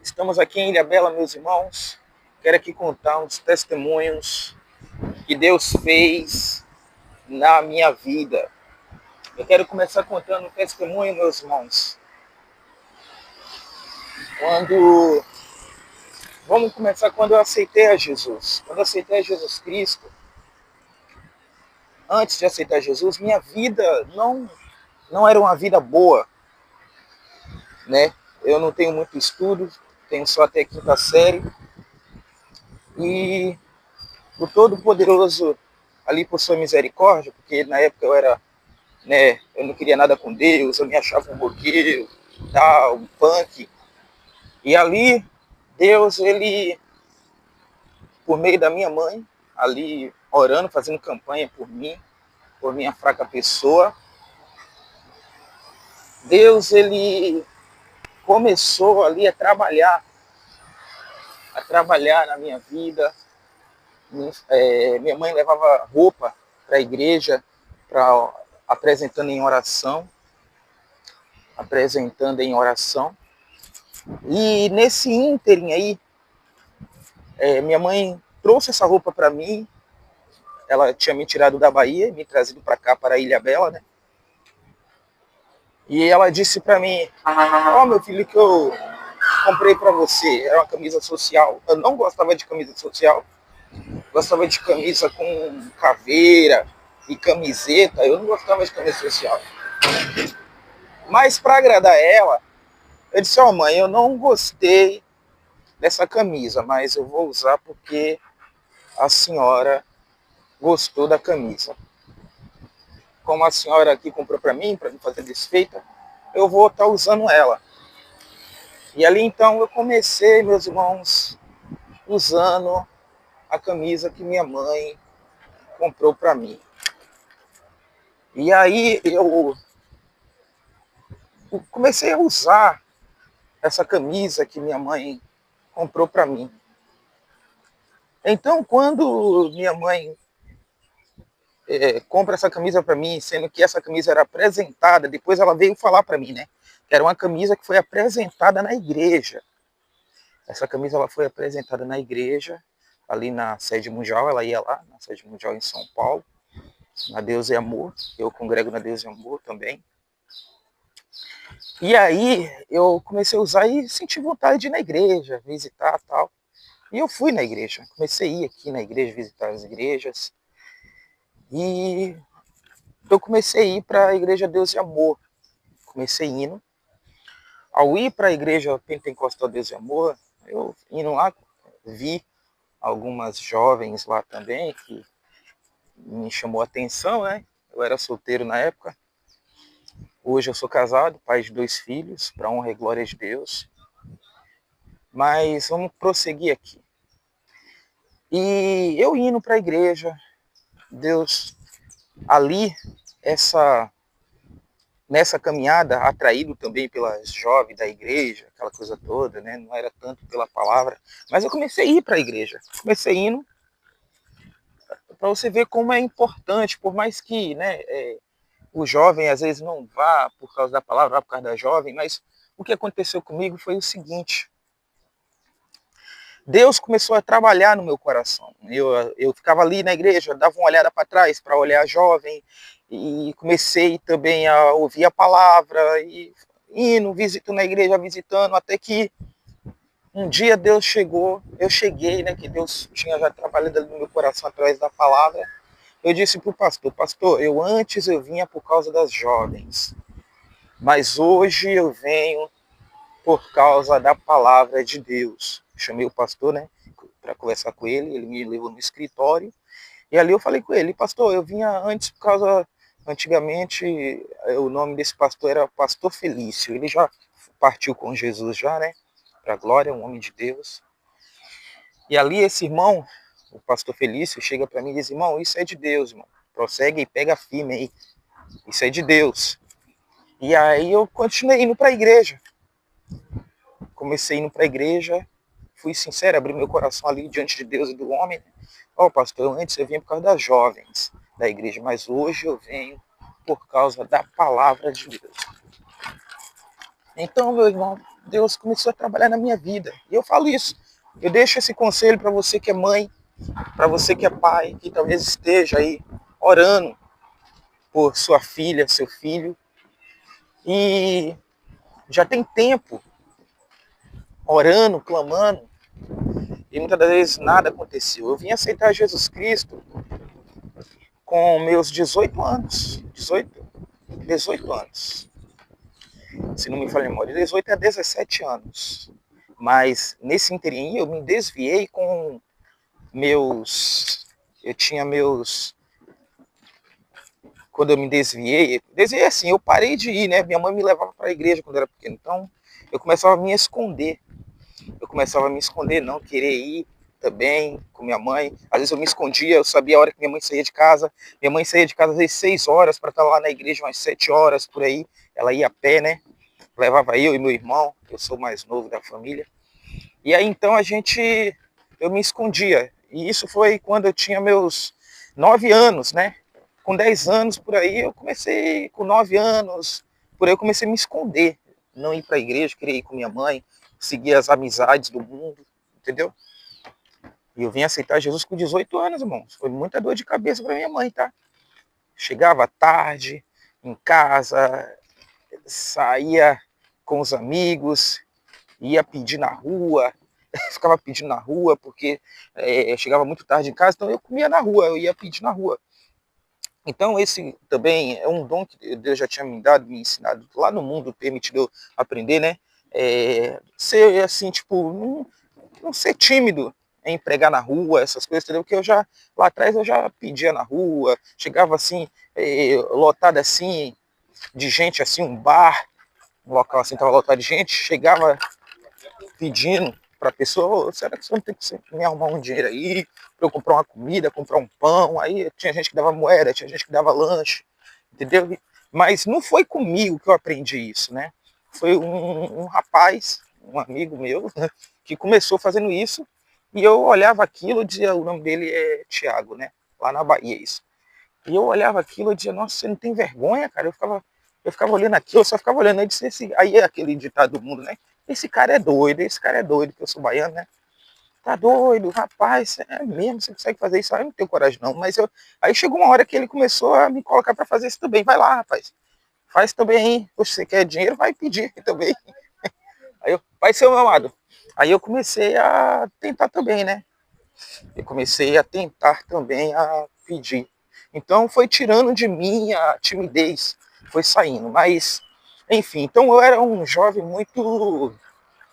Estamos aqui em Ilhabela, meus irmãos. Quero aqui contar uns testemunhos que Deus fez na minha vida. Eu quero começar contando um testemunho, meus irmãos. Vamos começar quando eu aceitei a Jesus. Quando eu aceitei a Jesus Cristo, antes de aceitar Jesus, minha vida não era uma vida boa, né? Eu não tenho muito estudo, tenho só até a quinta série. E o Todo-Poderoso, ali por sua misericórdia, porque na época eu não queria nada com Deus, eu me achava um roqueiro, tal, um punk. E ali, Deus, ele, por meio da minha mãe, ali orando, fazendo campanha por mim, por minha fraca pessoa, Deus, ele começou ali a trabalhar na minha vida. Minha mãe levava roupa para a igreja, apresentando em oração, E nesse ínterim aí, minha mãe trouxe essa roupa para mim. Ela tinha me tirado da Bahia e me trazido para cá, para Ilhabela, né? E ela disse para mim: ó, meu filho, que eu comprei para você. Era uma camisa social. Eu não gostava de camisa social. Gostava de camisa com caveira e camiseta. Eu não gostava de camisa social. Mas para agradar ela, eu disse: ó, mãe, eu não gostei dessa camisa, mas eu vou usar porque a senhora gostou da camisa. Como a senhora aqui comprou para mim me fazer desfeita, eu vou estar usando ela. E ali então eu comecei, meus irmãos, usando a camisa que minha mãe comprou para mim. E aí eu comecei a usar essa camisa que minha mãe comprou para mim. Então, quando minha mãe compra essa camisa para mim, sendo que essa camisa era apresentada, depois ela veio falar para mim, né? Que era uma camisa que foi apresentada na igreja. Essa camisa ela foi apresentada na igreja, ali na sede mundial, ela ia lá, na sede mundial em São Paulo, na Deus e Amor. Eu congrego na Deus e Amor também. E aí eu comecei a usar e senti vontade de ir na igreja, visitar e tal. E eu fui na igreja, comecei a ir aqui na igreja, visitar as igrejas. E eu comecei a ir para a igreja Deus e Amor. Comecei indo. Ao ir para a igreja Pentecostal Deus e Amor, eu indo lá, vi algumas jovens lá também que me chamou a atenção, né? Eu era solteiro na época. Hoje eu sou casado, pai de 2 filhos, para honra e glória de Deus. Mas vamos prosseguir aqui. E eu indo para a igreja, Deus ali, nessa caminhada, atraído também pelas jovens da igreja, aquela coisa toda, né? Não era tanto pela palavra, mas eu comecei a ir para a igreja. Comecei indo para você ver como é importante, por mais que, né, o jovem às vezes não vá por causa da palavra, vá por causa da jovem, mas o que aconteceu comigo foi o seguinte: Deus começou a trabalhar no meu coração. Eu ficava ali na igreja, dava uma olhada para trás para olhar a jovem, e comecei também a ouvir a palavra, e indo, visitando a igreja, visitando, até que um dia Deus chegou, eu cheguei, né, que Deus tinha já trabalhado no meu coração através da palavra. Eu disse para o pastor, antes eu vinha por causa das jovens, mas hoje eu venho por causa da palavra de Deus. Chamei o pastor, né, para conversar com ele, ele me levou no escritório, e ali eu falei com ele: pastor, eu vinha antes por causa, antigamente, o nome desse pastor era Pastor Felício, ele já partiu com Jesus já, né, para a glória, um homem de Deus. E ali esse irmão, o pastor Felício, chega para mim e diz: irmão, isso é de Deus, irmão, prossegue e pega firme aí, isso é de Deus. E aí eu continuei indo para a igreja. Comecei indo para a igreja, fui sincero, abri meu coração ali diante de Deus e do homem. Ó, pastor, antes eu vinha por causa das jovens da igreja, mas hoje eu venho por causa da palavra de Deus. Então, meu irmão, Deus começou a trabalhar na minha vida. E eu falo isso. Eu deixo esse conselho para você que é mãe, para você que é pai, que talvez esteja aí orando por sua filha, seu filho, e já tem tempo orando, clamando, e muitas das vezes nada aconteceu. Eu vim aceitar Jesus Cristo com meus 18 anos. 18 anos. Se não me falha a memória, 18 a 17 anos. Mas nesse inteirinho eu me desviei com meus... Eu tinha meus... Quando eu me desviei assim, eu parei de ir, né? Minha mãe me levava para a igreja quando eu era pequeno. Então eu começava a me esconder. Não querer ir também com minha mãe. Às vezes eu me escondia, eu sabia a hora que minha mãe saía de casa. Minha mãe saía de casa às vezes 6 horas para estar lá na igreja umas 7 horas por aí. Ela ia a pé, né? Levava eu e meu irmão, eu sou o mais novo da família. E aí então eu me escondia. E isso foi quando eu tinha meus 9 anos, né? Com 10 anos por aí eu comecei, com 9 anos, por aí eu comecei a me esconder. Não ir para a igreja, queria ir com minha mãe, seguir as amizades do mundo, entendeu? E eu vim aceitar Jesus com 18 anos, irmãos. Foi muita dor de cabeça para minha mãe, tá? Chegava tarde em casa, saía com os amigos, ia pedir na rua, ficava pedindo na rua, porque chegava muito tarde em casa, então eu comia na rua, eu ia pedir na rua. Então esse também é um dom que Deus já tinha me dado, me ensinado lá no mundo, permitido eu aprender, né? Ser assim, tipo, não ser tímido em pregar na rua, essas coisas, entendeu? Que eu já, lá atrás eu já pedia na rua, chegava assim, lotado assim, de gente assim, um bar, um local assim, tava lotado de gente, chegava pedindo para a pessoa, será que você não tem que me arrumar um dinheiro aí, para eu comprar uma comida, comprar um pão? Aí tinha gente que dava moeda, tinha gente que dava lanche, entendeu? Mas não foi comigo que eu aprendi isso, né? Foi um rapaz, um amigo meu, né, que começou fazendo isso, e eu olhava aquilo e dizia, o nome dele é Tiago, né? Lá na Bahia, isso. E eu olhava aquilo e dizia, nossa, você não tem vergonha, cara? Eu ficava olhando aquilo, eu só ficava olhando, aí disse, aí é aquele ditado do mundo, né? Esse cara é doido, que eu sou baiano, né? Tá doido, rapaz, é mesmo, você consegue fazer isso? Aí eu não tenho coragem não, aí chegou uma hora que ele começou a me colocar para fazer isso também, vai lá, rapaz, faz também, hein? Poxa, você quer dinheiro, vai pedir também. Aí eu, vai ser meu amado. Aí eu comecei a tentar também, né? Eu comecei a tentar também a pedir. Então foi tirando de mim a timidez, foi saindo, mas enfim, então eu era um jovem muito